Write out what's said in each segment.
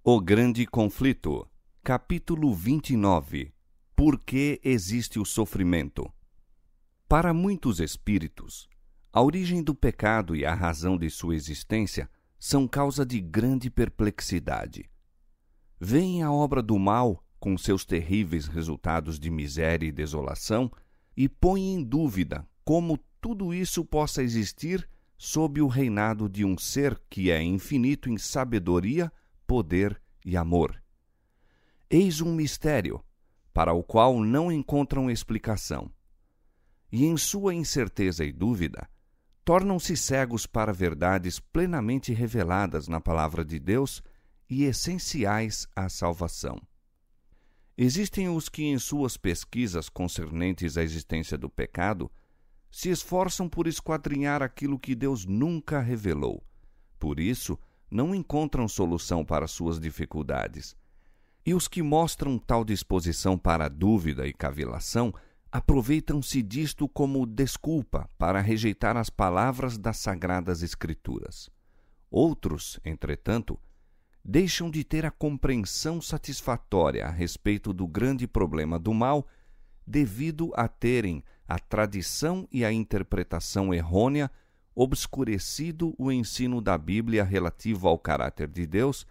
O Grande Conflito, capítulo 29. Por que existe o sofrimento? Para muitos espíritos, a origem do pecado e a razão de sua existência são causa de grande perplexidade. Veem a obra do mal, com seus terríveis resultados de miséria e desolação, e põem em dúvida como tudo isso possa existir sob o reinado de um ser que é infinito em sabedoria, poder e amor. Eis um mistério, para o qual não encontram explicação. E em sua incerteza e dúvida, tornam-se cegos para verdades plenamente reveladas na Palavra de Deus e essenciais à salvação. Existem os que, em suas pesquisas concernentes à existência do pecado, se esforçam por esquadrinhar aquilo que Deus nunca revelou. Por isso, não encontram solução para suas dificuldades. E os que mostram tal disposição para a dúvida e cavilação aproveitam-se disto como desculpa para rejeitar as palavras das Sagradas Escrituras. Outros, entretanto, deixam de ter a compreensão satisfatória a respeito do grande problema do mal devido a terem a tradição e a interpretação errônea obscurecido o ensino da Bíblia relativo ao caráter de Deus,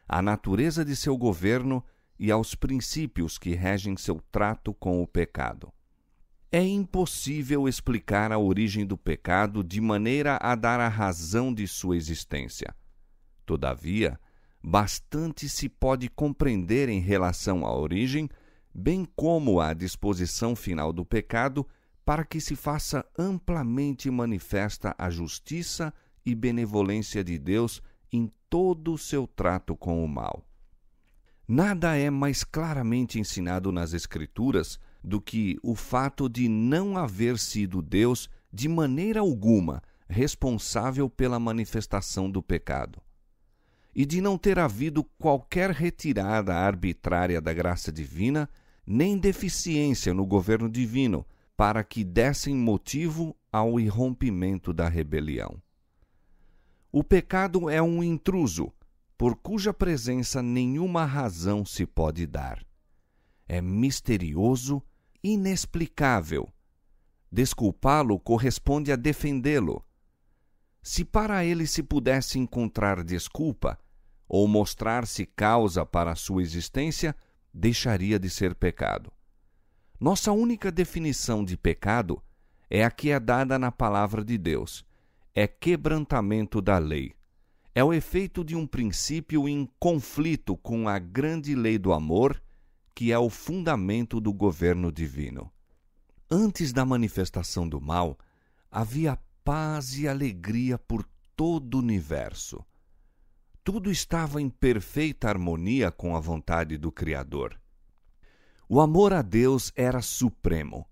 à natureza de seu governo e aos princípios que regem seu trato com o pecado. É impossível explicar a origem do pecado de maneira a dar a razão de sua existência. Todavia, bastante se pode compreender em relação à origem, bem como à disposição final do pecado, para que se faça amplamente manifesta a justiça e benevolência de Deus em todo o seu trato com o mal. Nada é mais claramente ensinado nas Escrituras do que o fato de não haver sido Deus, de maneira alguma, responsável pela manifestação do pecado, e de não ter havido qualquer retirada arbitrária da graça divina, nem deficiência no governo divino, para que dessem motivo ao irrompimento da rebelião. O pecado é um intruso, por cuja presença nenhuma razão se pode dar. É misterioso, inexplicável. Desculpá-lo corresponde a defendê-lo. Se para ele se pudesse encontrar desculpa, ou mostrar-se causa para a sua existência, deixaria de ser pecado. Nossa única definição de pecado é a que é dada na Palavra de Deus. É quebrantamento da lei. É o efeito de um princípio em conflito com a grande lei do amor, que é o fundamento do governo divino. Antes da manifestação do mal, havia paz e alegria por todo o universo. Tudo estava em perfeita harmonia com a vontade do Criador. O amor a Deus era supremo,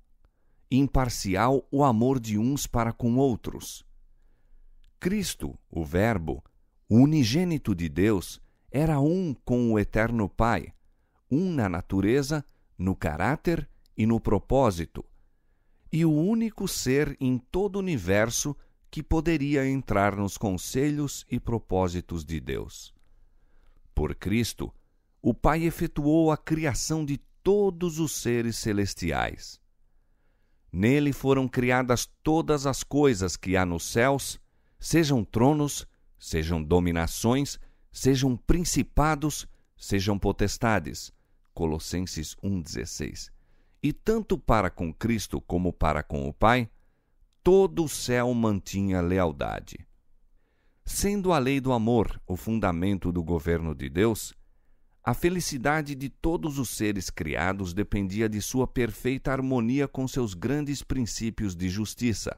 imparcial o amor de uns para com outros. Cristo, o Verbo, o unigênito de Deus, era um com o Eterno Pai, um na natureza, no caráter e no propósito, e o único ser em todo o universo que poderia entrar nos conselhos e propósitos de Deus. Por Cristo, o Pai efetuou a criação de todos os seres celestiais. Nele foram criadas todas as coisas que há nos céus, sejam tronos, sejam dominações, sejam principados, sejam potestades. Colossenses 1,16. E tanto para com Cristo como para com o Pai, todo o céu mantinha lealdade. Sendo a lei do amor o fundamento do governo de Deus, a felicidade de todos os seres criados dependia de sua perfeita harmonia com seus grandes princípios de justiça.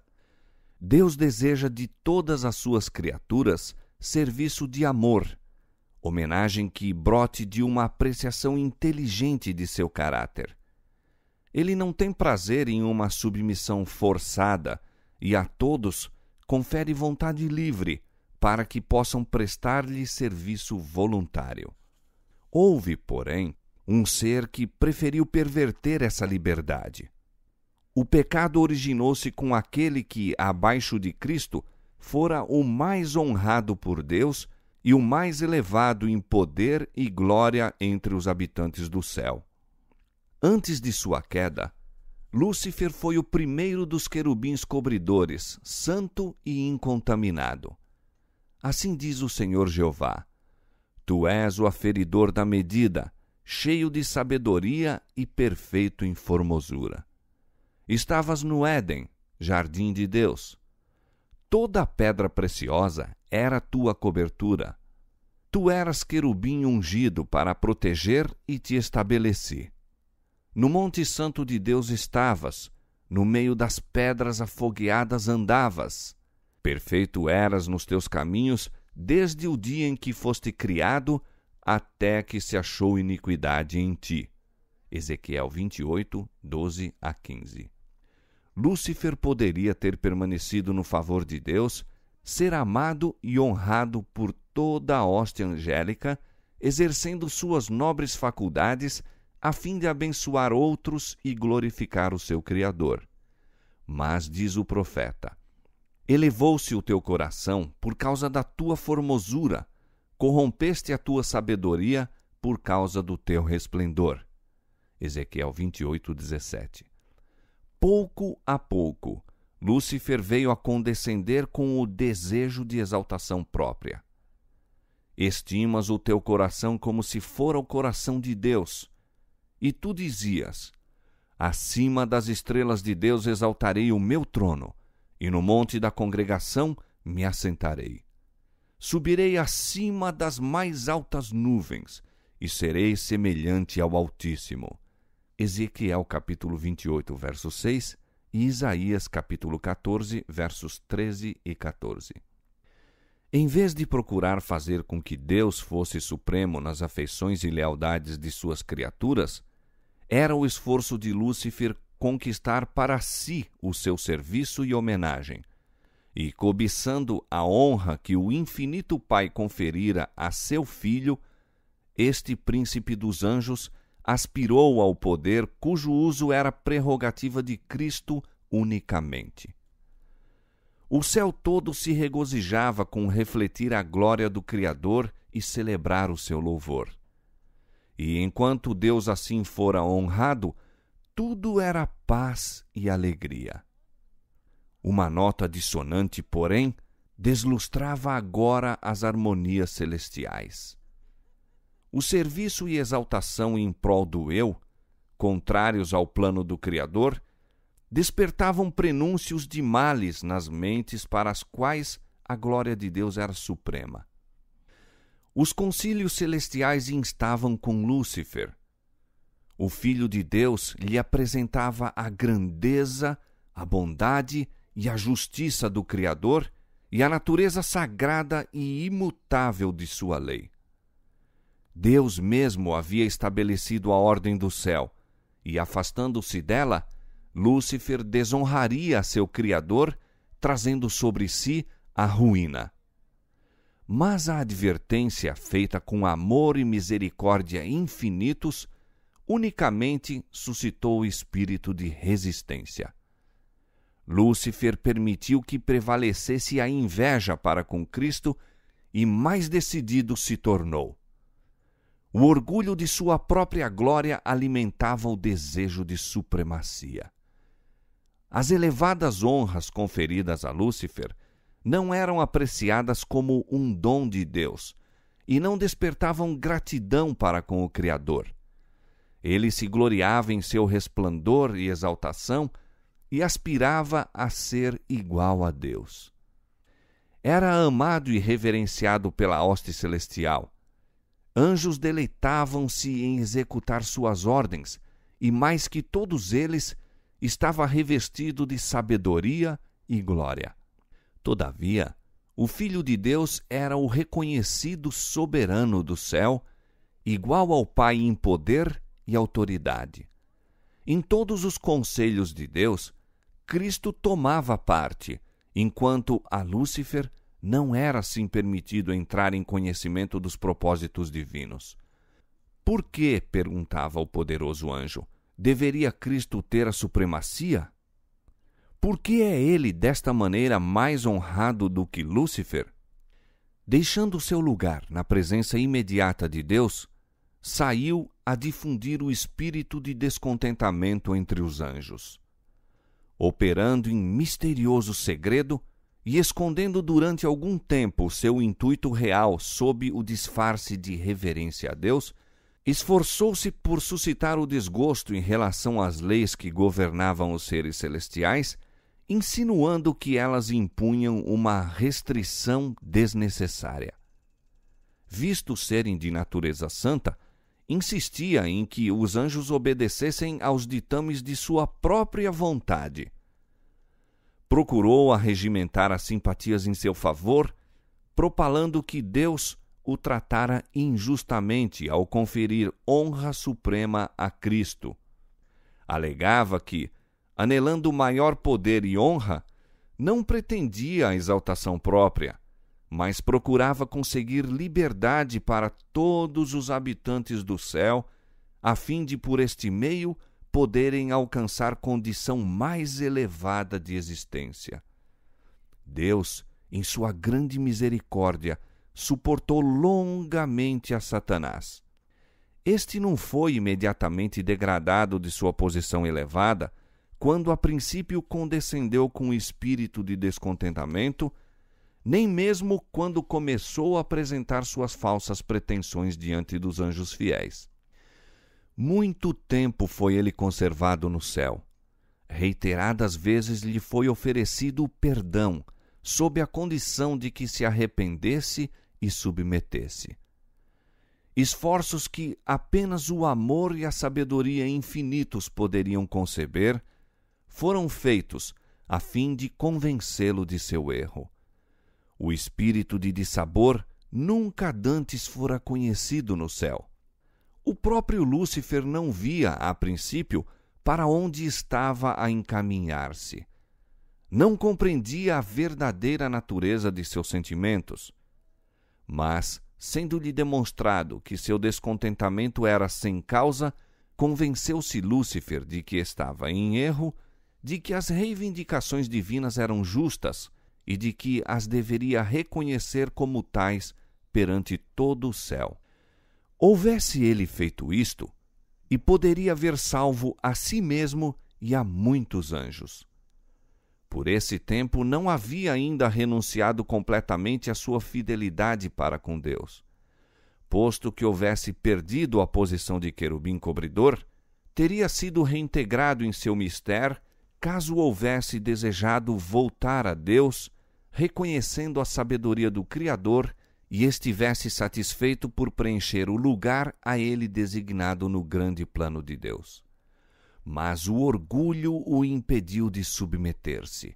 Deus deseja de todas as suas criaturas serviço de amor, homenagem que brote de uma apreciação inteligente de seu caráter. Ele não tem prazer em uma submissão forçada e a todos confere vontade livre para que possam prestar-lhe serviço voluntário. Houve, porém, um ser que preferiu perverter essa liberdade. O pecado originou-se com aquele que, abaixo de Cristo, fora o mais honrado por Deus e o mais elevado em poder e glória entre os habitantes do céu. Antes de sua queda, Lúcifer foi o primeiro dos querubins cobridores, santo e incontaminado. Assim diz o Senhor Jeová: Tu és o aferidor da medida, cheio de sabedoria e perfeito em formosura. Estavas no Éden, jardim de Deus. Toda a pedra preciosa era tua cobertura. Tu eras querubim ungido para proteger e te estabeleci. No monte santo de Deus estavas, no meio das pedras afogueadas andavas. Perfeito eras nos teus caminhos, desde o dia em que foste criado, até que se achou iniquidade em ti. Ezequiel 28, 12 a 15. Lúcifer poderia ter permanecido no favor de Deus, ser amado e honrado por toda a hoste angélica, exercendo suas nobres faculdades, a fim de abençoar outros e glorificar o seu Criador. Mas, diz o profeta, elevou-se o teu coração por causa da tua formosura, corrompeste a tua sabedoria por causa do teu resplendor. Ezequiel 28, 17. Pouco a pouco, Lúcifer veio a condescender com o desejo de exaltação própria. Estimas o teu coração como se fora o coração de Deus. E tu dizias: acima das estrelas de Deus exaltarei o meu trono, e no monte da congregação me assentarei. Subirei acima das mais altas nuvens, e serei semelhante ao Altíssimo. Ezequiel capítulo 28, verso 6, e Isaías capítulo 14, versos 13 e 14. Em vez de procurar fazer com que Deus fosse supremo nas afeições e lealdades de suas criaturas, era o esforço de Lúcifer conquistar para si o seu serviço e homenagem, e cobiçando a honra que o infinito Pai conferira a seu filho, este príncipe dos anjos aspirou ao poder cujo uso era prerrogativa de Cristo unicamente. O céu todo se regozijava com refletir a glória do Criador e celebrar o seu louvor. E enquanto Deus assim fora honrado, tudo era paz e alegria. Uma nota dissonante, porém, deslustrava agora as harmonias celestiais. O serviço e exaltação em prol do eu, contrários ao plano do Criador, despertavam prenúncios de males nas mentes para as quais a glória de Deus era suprema. Os concílios celestiais instavam com Lúcifer. O Filho de Deus lhe apresentava a grandeza, a bondade e a justiça do Criador e a natureza sagrada e imutável de sua lei. Deus mesmo havia estabelecido a ordem do céu, e afastando-se dela, Lúcifer desonraria seu Criador, trazendo sobre si a ruína. Mas a advertência feita com amor e misericórdia infinitos unicamente suscitou o espírito de resistência. Lúcifer permitiu que prevalecesse a inveja para com Cristo e mais decidido se tornou. O orgulho de sua própria glória alimentava o desejo de supremacia. As elevadas honras conferidas a Lúcifer não eram apreciadas como um dom de Deus e não despertavam gratidão para com o Criador. Ele se gloriava em seu resplendor e exaltação e aspirava a ser igual a Deus. Era amado e reverenciado pela hoste celestial. Anjos deleitavam-se em executar suas ordens, e mais que todos eles, estava revestido de sabedoria e glória. Todavia, o Filho de Deus era o reconhecido soberano do céu, igual ao Pai em poder e autoridade. Em todos os conselhos de Deus, Cristo tomava parte, enquanto a Lúcifer não era assim permitido entrar em conhecimento dos propósitos divinos. Por que, perguntava o poderoso anjo, deveria Cristo ter a supremacia? Por que é ele desta maneira mais honrado do que Lúcifer? deixando seu lugar na presença imediata de Deus, saiu a difundir o espírito de descontentamento entre os anjos. Operando em misterioso segredo e escondendo durante algum tempo seu intuito real sob o disfarce de reverência a Deus, esforçou-se por suscitar o desgosto em relação às leis que governavam os seres celestiais, insinuando que elas impunham uma restrição desnecessária. Visto serem de natureza santa, insistia em que os anjos obedecessem aos ditames de sua própria vontade. Procurou arregimentar as simpatias em seu favor, propalando que Deus o tratara injustamente ao conferir honra suprema a Cristo. Alegava que, anelando maior poder e honra, não pretendia a exaltação própria, mas procurava conseguir liberdade para todos os habitantes do céu, a fim de, por este meio, poderem alcançar condição mais elevada de existência. Deus, em sua grande misericórdia, suportou longamente a Satanás. Este não foi imediatamente degradado de sua posição elevada, quando a princípio condescendeu com o espírito de descontentamento, nem mesmo quando começou a apresentar suas falsas pretensões diante dos anjos fiéis. Muito tempo foi ele conservado no céu. Reiteradas vezes lhe foi oferecido o perdão, sob a condição de que se arrependesse e submetesse. Esforços que apenas o amor e a sabedoria infinitos poderiam conceber, foram feitos a fim de convencê-lo de seu erro. O espírito de dissabor nunca dantes fora conhecido no céu. O próprio Lúcifer não via, a princípio, para onde estava a encaminhar-se. Não compreendia a verdadeira natureza de seus sentimentos. Mas, sendo-lhe demonstrado que seu descontentamento era sem causa, convenceu-se Lúcifer de que estava em erro, de que as reivindicações divinas eram justas e de que as deveria reconhecer como tais perante todo o céu. Houvesse ele feito isto, e poderia haver salvo a si mesmo e a muitos anjos. Por esse tempo não havia ainda renunciado completamente à sua fidelidade para com Deus. Posto que houvesse perdido a posição de querubim cobridor, teria sido reintegrado em seu mistério caso houvesse desejado voltar a Deus, reconhecendo a sabedoria do Criador e estivesse satisfeito por preencher o lugar a ele designado no grande plano de Deus. Mas o orgulho o impediu de submeter-se.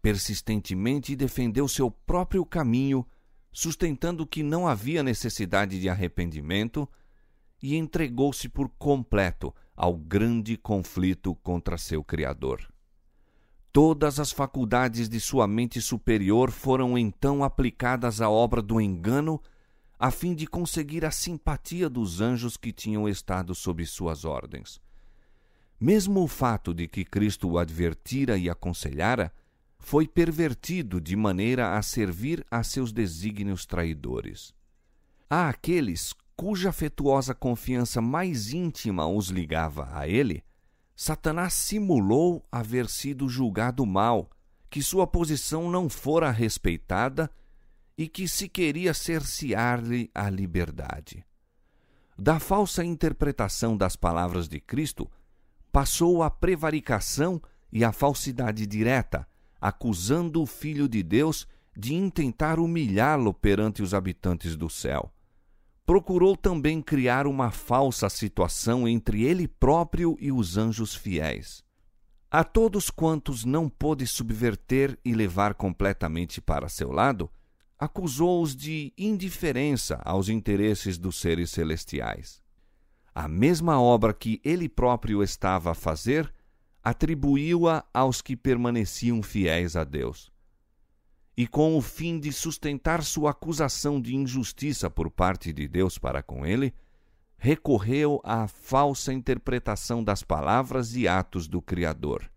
Persistentemente defendeu seu próprio caminho, sustentando que não havia necessidade de arrependimento, e entregou-se por completo ao grande conflito contra seu Criador. Todas as faculdades de sua mente superior foram então aplicadas à obra do engano, a fim de conseguir a simpatia dos anjos que tinham estado sob suas ordens. Mesmo o fato de que Cristo o advertira e aconselhara foi pervertido de maneira a servir a seus desígnios traidores. Há aqueles cuja afetuosa confiança mais íntima os ligava a ele, Satanás simulou haver sido julgado mal, que sua posição não fora respeitada e que se queria cercear-lhe a liberdade. Da falsa interpretação das palavras de Cristo, passou à prevaricação e à falsidade direta, acusando o Filho de Deus de intentar humilhá-lo perante os habitantes do céu. Procurou também criar uma falsa situação entre ele próprio e os anjos fiéis. A todos quantos não pôde subverter e levar completamente para seu lado, acusou-os de indiferença aos interesses dos seres celestiais. A mesma obra que ele próprio estava a fazer, atribuiu-a aos que permaneciam fiéis a Deus. E com o fim de sustentar sua acusação de injustiça por parte de Deus para com ele, recorreu à falsa interpretação das palavras e atos do Criador.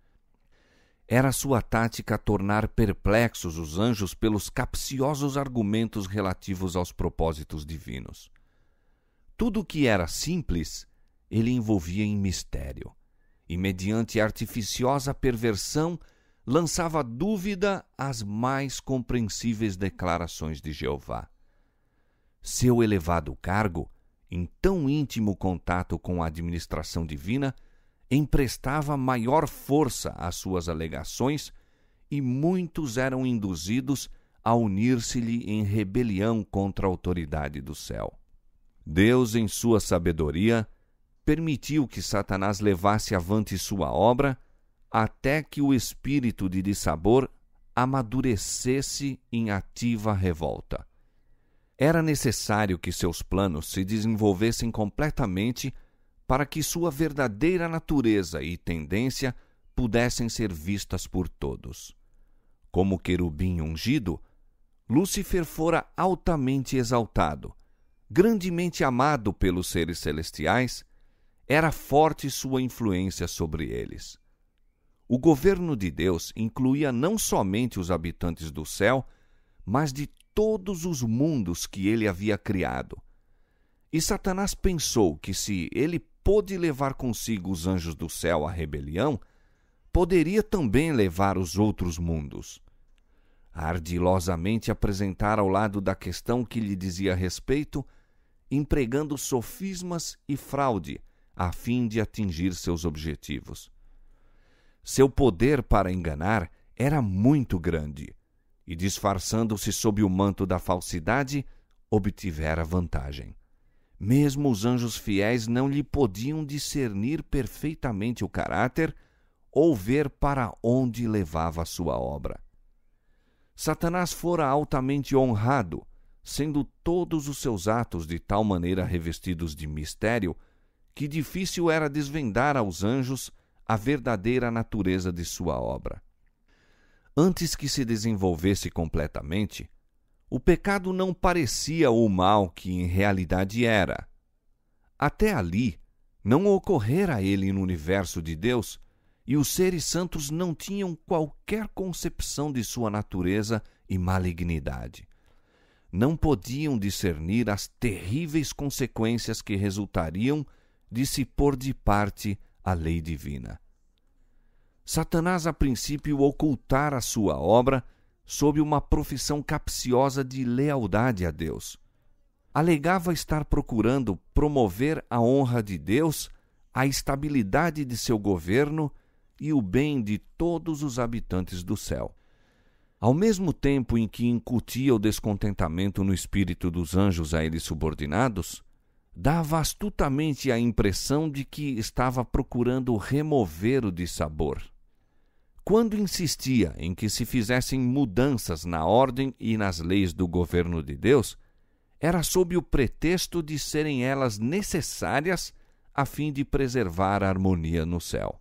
Era sua tática tornar perplexos os anjos pelos capciosos argumentos relativos aos propósitos divinos. Tudo o que era simples, ele envolvia em mistério, e mediante artificiosa perversão lançava dúvida às mais compreensíveis declarações de Jeová. Seu elevado cargo, em tão íntimo contato com a administração divina, emprestava maior força às suas alegações e muitos eram induzidos a unir-se-lhe em rebelião contra a autoridade do céu. Deus, em sua sabedoria, permitiu que Satanás levasse avante sua obra até que o espírito de dissabor amadurecesse em ativa revolta. Era necessário que seus planos se desenvolvessem completamente para que sua verdadeira natureza e tendência pudessem ser vistas por todos. Como querubim ungido, Lúcifer fora altamente exaltado, grandemente amado pelos seres celestiais, era forte sua influência sobre eles. O governo de Deus incluía não somente os habitantes do céu, mas de todos os mundos que ele havia criado. E Satanás pensou que se ele pôde levar consigo os anjos do céu à rebelião, poderia também levar os outros mundos. Ardilosamente apresentar ao lado da questão que lhe dizia respeito, empregando sofismas e fraude, a fim de atingir seus objetivos. Seu poder para enganar era muito grande, e disfarçando-se sob o manto da falsidade, obtivera vantagem. Mesmo os anjos fiéis não lhe podiam discernir perfeitamente o caráter ou ver para onde levava a sua obra. Satanás fora altamente honrado, sendo todos os seus atos de tal maneira revestidos de mistério que difícil era desvendar aos anjos a verdadeira natureza de sua obra. Antes que se desenvolvesse completamente, o pecado não parecia o mal que em realidade era. Até ali, não ocorrera ele no universo de Deus, e os seres santos não tinham qualquer concepção de sua natureza e malignidade. Não podiam discernir as terríveis consequências que resultariam de se pôr de parte a lei divina. Satanás, a princípio, ocultara sua obra sob uma profissão capciosa de lealdade a Deus. Alegava estar procurando promover a honra de Deus, a estabilidade de seu governo e o bem de todos os habitantes do céu. Ao mesmo tempo em que incutia o descontentamento no espírito dos anjos a eles subordinados, dava astutamente a impressão de que estava procurando remover o dissabor. Quando insistia em que se fizessem mudanças na ordem e nas leis do governo de Deus, era sob o pretexto de serem elas necessárias a fim de preservar a harmonia no céu.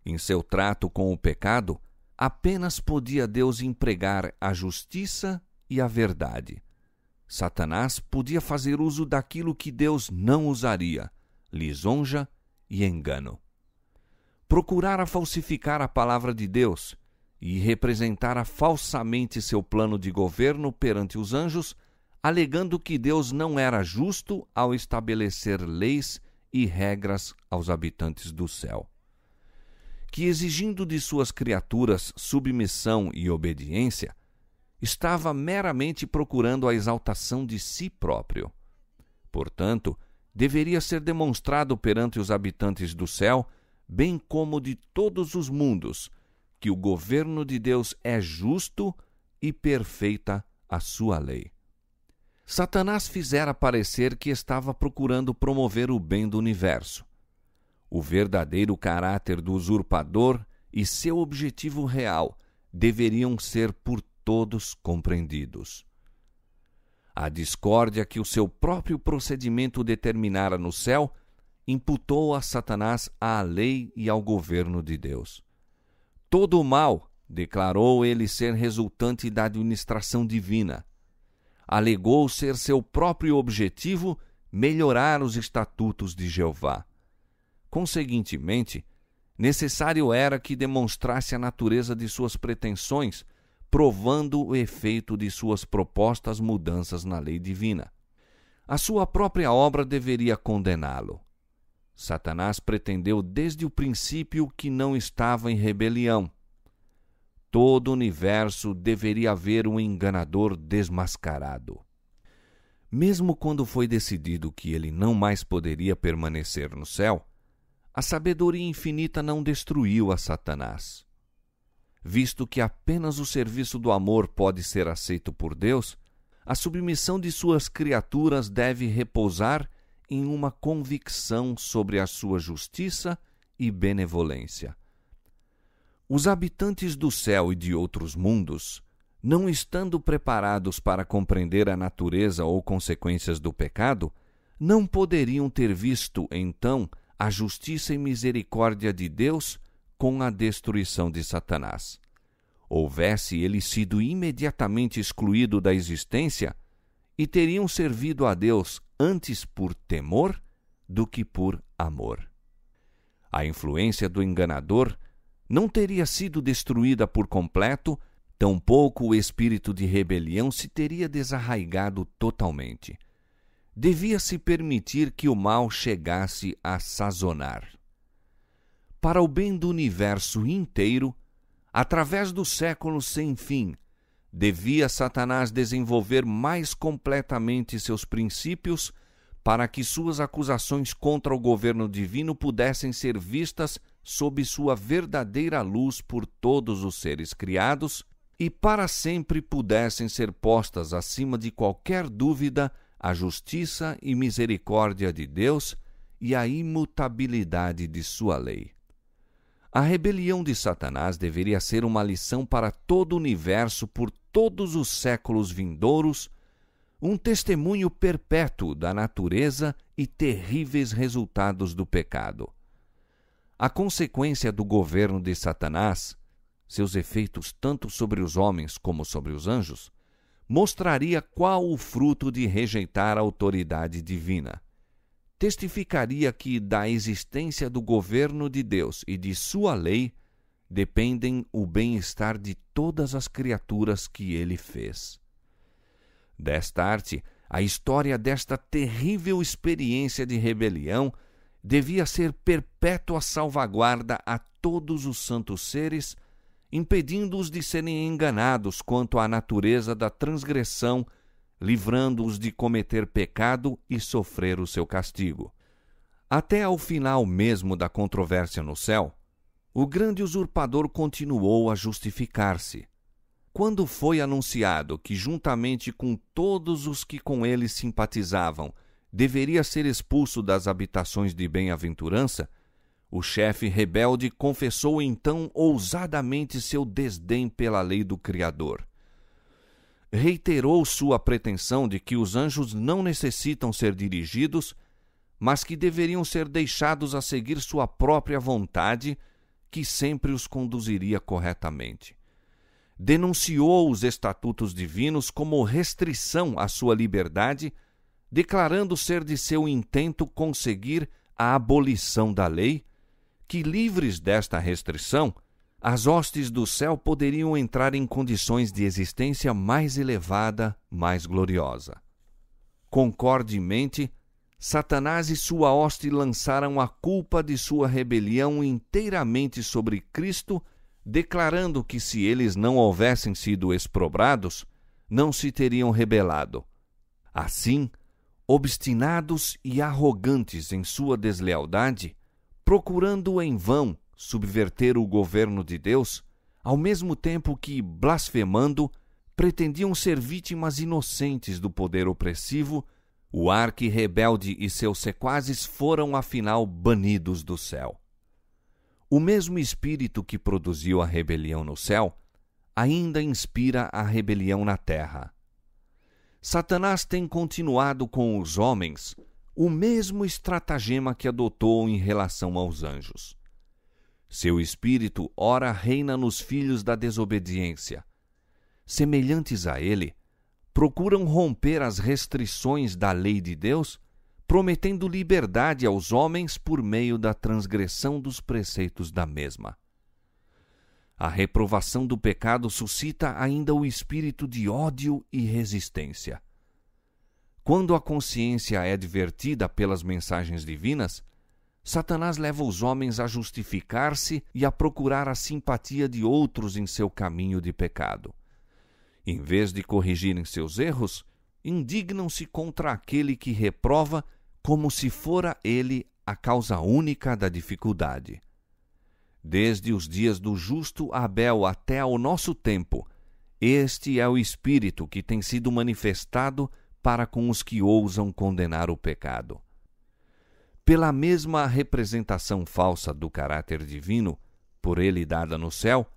Em seu trato com o pecado, apenas podia Deus empregar a justiça e a verdade. Satanás podia fazer uso daquilo que Deus não usaria, lisonja e engano. Procurara falsificar a palavra de Deus e representara falsamente seu plano de governo perante os anjos, alegando que Deus não era justo ao estabelecer leis e regras aos habitantes do céu. Que, exigindo de suas criaturas submissão e obediência, estava meramente procurando a exaltação de si próprio. Portanto, deveria ser demonstrado perante os habitantes do céu, bem como de todos os mundos, que o governo de Deus é justo e perfeita a sua lei. Satanás fizera parecer que estava procurando promover o bem do universo. O verdadeiro caráter do usurpador e seu objetivo real deveriam ser por todos compreendidos. A discórdia que o seu próprio procedimento determinara no céu imputou a Satanás à lei e ao governo de Deus. Todo o mal declarou ele ser resultante da administração divina. Alegou ser seu próprio objetivo melhorar os estatutos de Jeová. Conseguintemente, necessário era que demonstrasse a natureza de suas pretensões, provando o efeito de suas propostas mudanças na lei divina. A sua própria obra deveria condená-lo. Satanás pretendeu desde o princípio que não estava em rebelião. Todo o universo deveria haver um enganador desmascarado. Mesmo quando foi decidido que ele não mais poderia permanecer no céu, a sabedoria infinita não destruiu a Satanás. Visto que apenas o serviço do amor pode ser aceito por Deus, a submissão de suas criaturas deve repousar em uma convicção sobre a sua justiça e benevolência. Os habitantes do céu e de outros mundos, não estando preparados para compreender a natureza ou consequências do pecado, não poderiam ter visto, então, a justiça e misericórdia de Deus com a destruição de Satanás. Houvesse ele sido imediatamente excluído da existência, e teriam servido a Deus antes por temor do que por amor. A influência do enganador não teria sido destruída por completo, tampouco o espírito de rebelião se teria desarraigado totalmente. Devia-se permitir que o mal chegasse a sazonar. Para o bem do universo inteiro, através dos séculos sem fim, devia Satanás desenvolver mais completamente seus princípios para que suas acusações contra o governo divino pudessem ser vistas sob sua verdadeira luz por todos os seres criados e para sempre pudessem ser postas acima de qualquer dúvida a justiça e misericórdia de Deus e a imutabilidade de sua lei. A rebelião de Satanás deveria ser uma lição para todo o universo por todos os séculos vindouros, um testemunho perpétuo da natureza e terríveis resultados do pecado. A consequência do governo de Satanás, seus efeitos tanto sobre os homens como sobre os anjos, mostraria qual o fruto de rejeitar a autoridade divina. Testificaria que da existência do governo de Deus e de sua lei dependem o bem-estar de todas as criaturas que ele fez. Desta arte, a história desta terrível experiência de rebelião devia ser perpétua salvaguarda a todos os santos seres, impedindo-os de serem enganados quanto à natureza da transgressão, livrando-os de cometer pecado e sofrer o seu castigo. Até ao final mesmo da controvérsia no céu, o grande usurpador continuou a justificar-se. Quando foi anunciado que, juntamente com todos os que com ele simpatizavam, deveria ser expulso das habitações de bem-aventurança, o chefe rebelde confessou então ousadamente seu desdém pela lei do Criador. Reiterou sua pretensão de que os anjos não necessitam ser dirigidos, mas que deveriam ser deixados a seguir sua própria vontade, que sempre os conduziria corretamente. Denunciou os estatutos divinos como restrição à sua liberdade, declarando ser de seu intento conseguir a abolição da lei, que, livres desta restrição, as hostes do céu poderiam entrar em condições de existência mais elevada, mais gloriosa. Concordemente, Satanás e sua hoste lançaram a culpa de sua rebelião inteiramente sobre Cristo, declarando que se eles não houvessem sido exprobrados, não se teriam rebelado. Assim, obstinados e arrogantes em sua deslealdade, procurando em vão subverter o governo de Deus, ao mesmo tempo que, blasfemando, pretendiam ser vítimas inocentes do poder opressivo, o arqui-rebelde e seus sequazes foram afinal banidos do céu. O mesmo espírito que produziu a rebelião no céu ainda inspira a rebelião na terra. Satanás tem continuado com os homens o mesmo estratagema que adotou em relação aos anjos. Seu espírito ora reina nos filhos da desobediência. Semelhantes a ele, procuram romper as restrições da lei de Deus prometendo liberdade aos homens por meio da transgressão dos preceitos da mesma. A reprovação do pecado suscita ainda o espírito de ódio e resistência. Quando a consciência é divertida pelas mensagens divinas, Satanás leva os homens a justificar-se e a procurar a simpatia de outros em seu caminho de pecado. Em vez de corrigirem seus erros, indignam-se contra aquele que reprova como se fora ele a causa única da dificuldade. Desde os dias do justo Abel até ao nosso tempo, este é o espírito que tem sido manifestado para com os que ousam condenar o pecado. Pela mesma representação falsa do caráter divino, por ele dada no céu,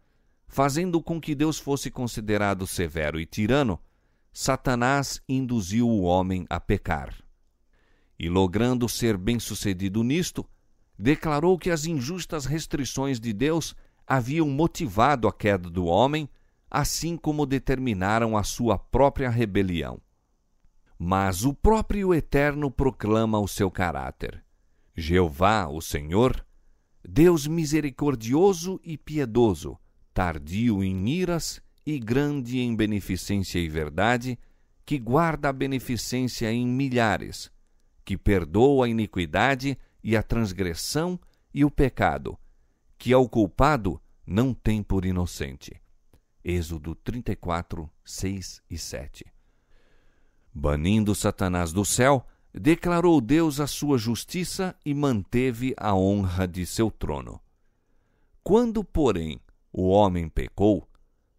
fazendo com que Deus fosse considerado severo e tirano, Satanás induziu o homem a pecar. E, logrando ser bem-sucedido nisto, declarou que as injustas restrições de Deus haviam motivado a queda do homem, assim como determinaram a sua própria rebelião. Mas o próprio Eterno proclama o seu caráter. Jeová, o Senhor, Deus misericordioso e piedoso, tardio em iras e grande em beneficência e verdade, que guarda a beneficência em milhares, que perdoa a iniquidade e a transgressão e o pecado, que ao culpado não tem por inocente. Êxodo 34, 6 e 7. Banindo Satanás do céu, declarou Deus a sua justiça e manteve a honra de seu trono. Quando, porém, o homem pecou,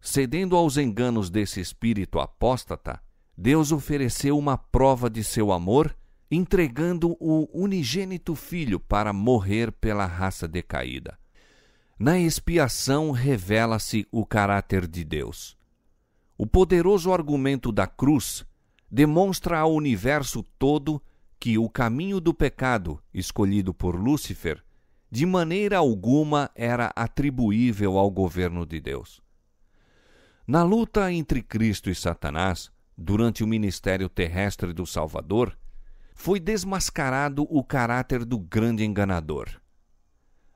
cedendo aos enganos desse espírito apóstata, Deus ofereceu uma prova de seu amor, entregando o unigênito Filho para morrer pela raça decaída. Na expiação revela-se o caráter de Deus. O poderoso argumento da cruz demonstra ao universo todo que o caminho do pecado, escolhido por Lúcifer, de maneira alguma era atribuível ao governo de Deus. Na luta entre Cristo e Satanás, durante o ministério terrestre do Salvador, foi desmascarado o caráter do grande enganador.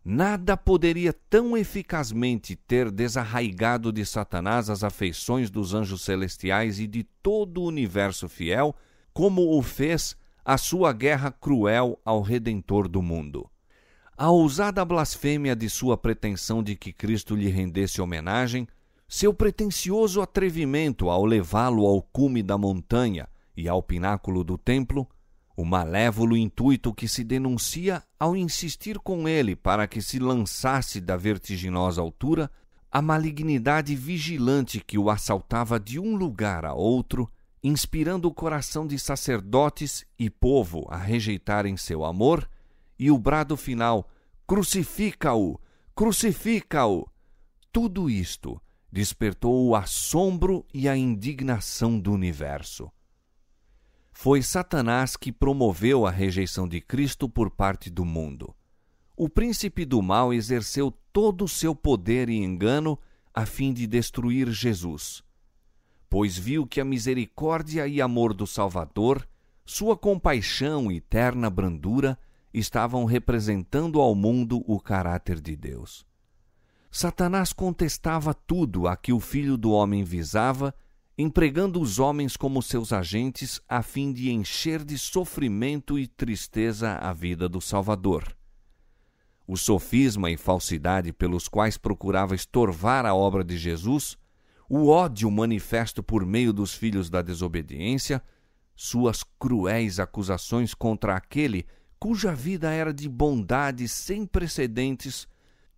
Nada poderia tão eficazmente ter desarraigado de Satanás as afeições dos anjos celestiais e de todo o universo fiel, como o fez a sua guerra cruel ao Redentor do mundo. A ousada blasfêmia de sua pretensão de que Cristo lhe rendesse homenagem, seu pretensioso atrevimento ao levá-lo ao cume da montanha e ao pináculo do templo, o malévolo intuito que se denuncia ao insistir com ele para que se lançasse da vertiginosa altura, a malignidade vigilante que o assaltava de um lugar a outro, inspirando o coração de sacerdotes e povo a rejeitarem seu amor, e o brado final, crucifica-o, crucifica-o. Tudo isto despertou o assombro e a indignação do universo. Foi Satanás que promoveu a rejeição de Cristo por parte do mundo. O príncipe do mal exerceu todo o seu poder e engano a fim de destruir Jesus, pois viu que a misericórdia e amor do Salvador, sua compaixão e terna brandura, estavam representando ao mundo o caráter de Deus. Satanás contestava tudo a que o Filho do Homem visava, empregando os homens como seus agentes a fim de encher de sofrimento e tristeza a vida do Salvador. O sofisma e falsidade pelos quais procurava estorvar a obra de Jesus, o ódio manifesto por meio dos filhos da desobediência, suas cruéis acusações contra aquele cuja vida era de bondade sem precedentes,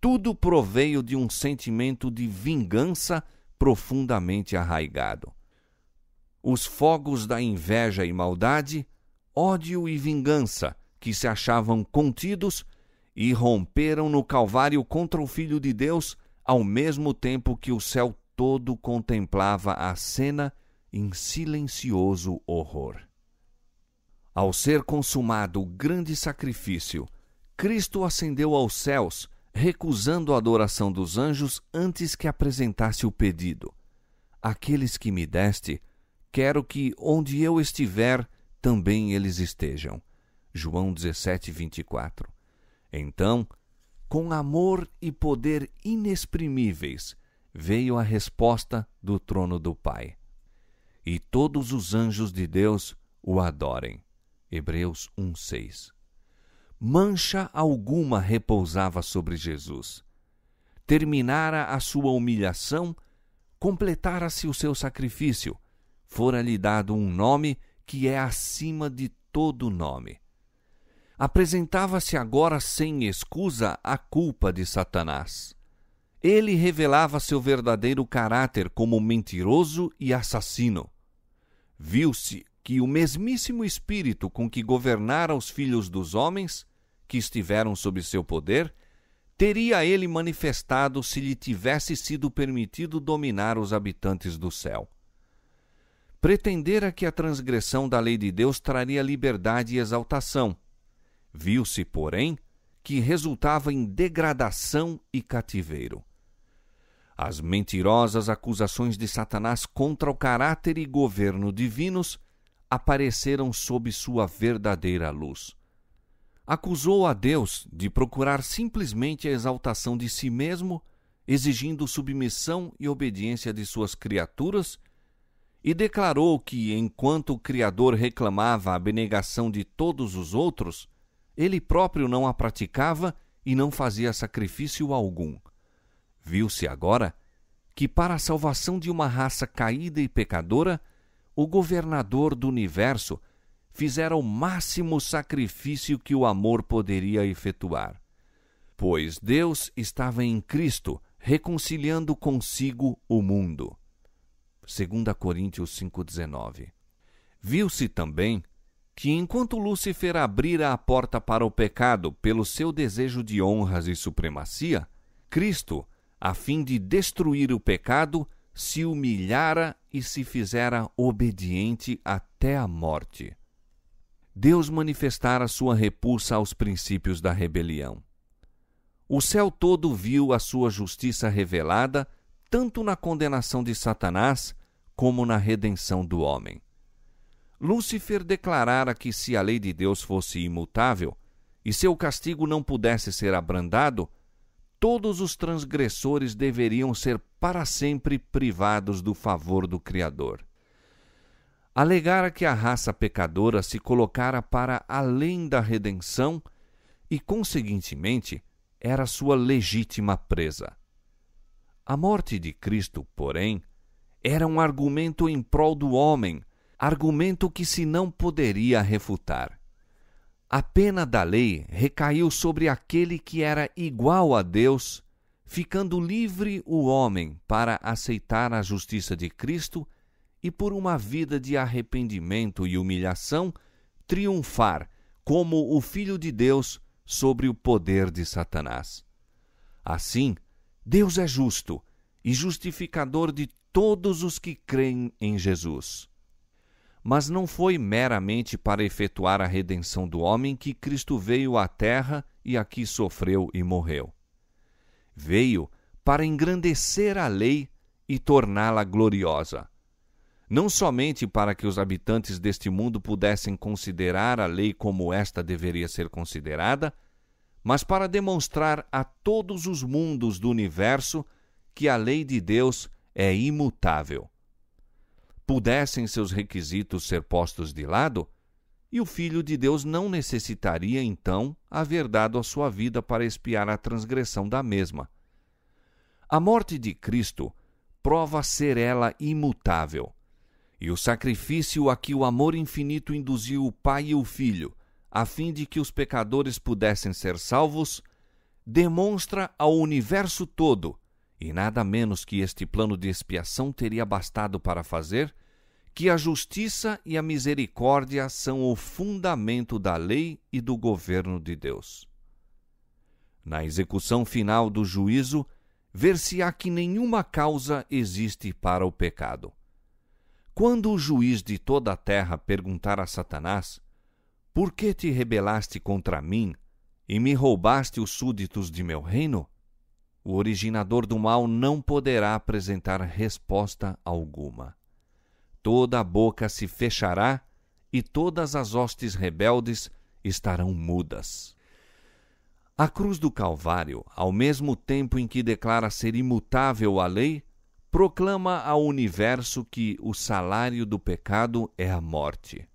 tudo proveio de um sentimento de vingança profundamente arraigado. Os fogos da inveja e maldade, ódio e vingança, que se achavam contidos, irromperam no Calvário contra o Filho de Deus, ao mesmo tempo que o céu todo contemplava a cena em silencioso horror. Ao ser consumado o grande sacrifício, Cristo ascendeu aos céus, recusando a adoração dos anjos antes que apresentasse o pedido: aqueles que me deste, quero que, onde eu estiver, também eles estejam, João 17, 24. Então, com amor e poder inexprimíveis, veio a resposta do trono do Pai. E todos os anjos de Deus o adorem. Hebreus 1:6. Mancha alguma repousava sobre Jesus. Terminara a sua humilhação, completara-se o seu sacrifício, fora-lhe dado um nome que é acima de todo nome. Apresentava-se agora sem escusa a culpa de Satanás. Ele revelava seu verdadeiro caráter como mentiroso e assassino. Viu-se que o mesmíssimo espírito com que governara os filhos dos homens, que estiveram sob seu poder, teria ele manifestado se lhe tivesse sido permitido dominar os habitantes do céu. Pretendera que a transgressão da lei de Deus traria liberdade e exaltação. Viu-se, porém, que resultava em degradação e cativeiro. As mentirosas acusações de Satanás contra o caráter e governo divinos apareceram sob sua verdadeira luz. Acusou a Deus de procurar simplesmente a exaltação de si mesmo, exigindo submissão e obediência de suas criaturas, e declarou que, enquanto o Criador reclamava a abnegação de todos os outros, ele próprio não a praticava e não fazia sacrifício algum. Viu-se agora que, para a salvação de uma raça caída e pecadora, o governador do universo fizera o máximo sacrifício que o amor poderia efetuar. Pois Deus estava em Cristo, reconciliando consigo o mundo. 2 Coríntios 5,19. Viu-se também que, enquanto Lúcifer abrira a porta para o pecado pelo seu desejo de honras e supremacia, Cristo, a fim de destruir o pecado, se humilhara e se fizera obediente até a morte. Deus manifestara sua repulsa aos princípios da rebelião. O céu todo viu a sua justiça revelada, tanto na condenação de Satanás, como na redenção do homem. Lúcifer declarara que, se a lei de Deus fosse imutável e seu castigo não pudesse ser abrandado, todos os transgressores deveriam ser para sempre privados do favor do Criador. Alegara que a raça pecadora se colocara para além da redenção e, conseguintemente, era sua legítima presa. A morte de Cristo, porém, era um argumento em prol do homem, argumento que se não poderia refutar. A pena da lei recaiu sobre aquele que era igual a Deus, ficando livre o homem para aceitar a justiça de Cristo e, por uma vida de arrependimento e humilhação, triunfar como o Filho de Deus sobre o poder de Satanás. Assim, Deus é justo e justificador de todos os que creem em Jesus. Mas não foi meramente para efetuar a redenção do homem que Cristo veio à terra e aqui sofreu e morreu. Veio para engrandecer a lei e torná-la gloriosa. Não somente para que os habitantes deste mundo pudessem considerar a lei como esta deveria ser considerada, mas para demonstrar a todos os mundos do universo que a lei de Deus é imutável. Pudessem seus requisitos ser postos de lado, e o Filho de Deus não necessitaria, então, haver dado a sua vida para expiar a transgressão da mesma. A morte de Cristo prova ser ela imutável, e o sacrifício a que o amor infinito induziu o Pai e o Filho, a fim de que os pecadores pudessem ser salvos, demonstra ao universo todo, e nada menos que este plano de expiação teria bastado para fazer, que a justiça e a misericórdia são o fundamento da lei e do governo de Deus. Na execução final do juízo, ver-se-á que nenhuma causa existe para o pecado. Quando o juiz de toda a terra perguntar a Satanás: "Por que te rebelaste contra mim e me roubaste os súditos de meu reino?", o originador do mal não poderá apresentar resposta alguma. Toda a boca se fechará e todas as hostes rebeldes estarão mudas. A cruz do Calvário, ao mesmo tempo em que declara ser imutável a lei, proclama ao universo que o salário do pecado é a morte.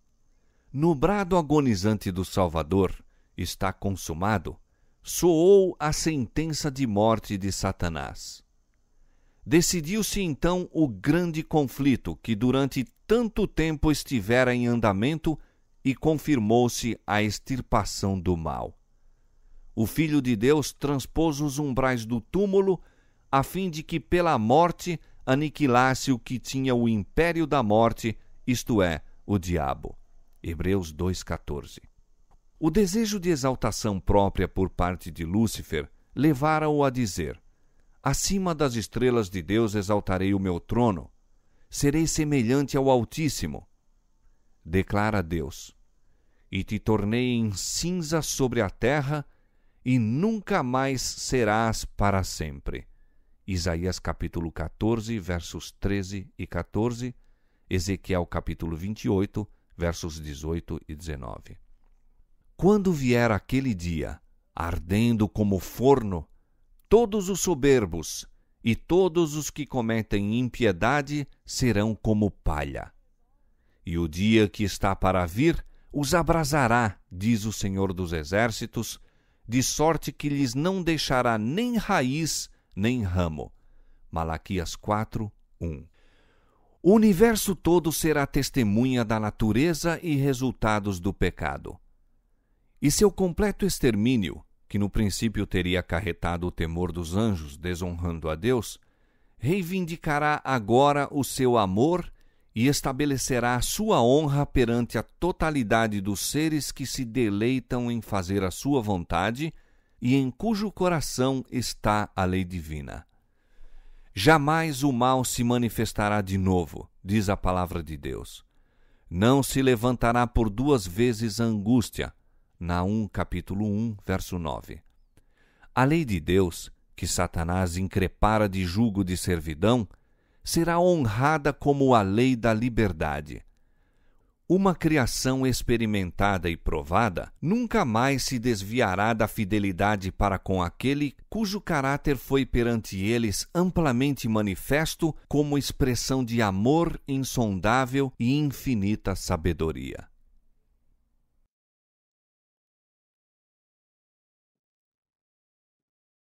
No brado agonizante do Salvador, está consumado, soou a sentença de morte de Satanás. Decidiu-se então o grande conflito que durante tanto tempo estivera em andamento e confirmou-se a extirpação do mal. O Filho de Deus transpôs os umbrais do túmulo a fim de que pela morte aniquilasse o que tinha o império da morte, isto é, o diabo. Hebreus 2,14. O desejo de exaltação própria por parte de Lúcifer levara-o a dizer: acima das estrelas de Deus exaltarei o meu trono, serei semelhante ao Altíssimo. Declara Deus: e te tornei em cinza sobre a terra, e nunca mais serás para sempre. Isaías capítulo 14, versos 13 e 14, Ezequiel capítulo 28, versos 18 e 19. Quando vier aquele dia, ardendo como forno, todos os soberbos e todos os que cometem impiedade serão como palha. E o dia que está para vir os abrasará, diz o Senhor dos Exércitos, de sorte que lhes não deixará nem raiz nem ramo. Malaquias 4, 1. O universo todo será testemunha da natureza e resultados do pecado. E seu completo extermínio, que no princípio teria acarretado o temor dos anjos, desonrando a Deus, reivindicará agora o seu amor e estabelecerá a sua honra perante a totalidade dos seres que se deleitam em fazer a sua vontade e em cujo coração está a lei divina. Jamais o mal se manifestará de novo, diz a palavra de Deus. Não se levantará por duas vezes a angústia. Naum capítulo 1, verso 9. A lei de Deus, que Satanás increpara de jugo de servidão, será honrada como a lei da liberdade. Uma criação experimentada e provada nunca mais se desviará da fidelidade para com aquele cujo caráter foi perante eles amplamente manifesto como expressão de amor insondável e infinita sabedoria.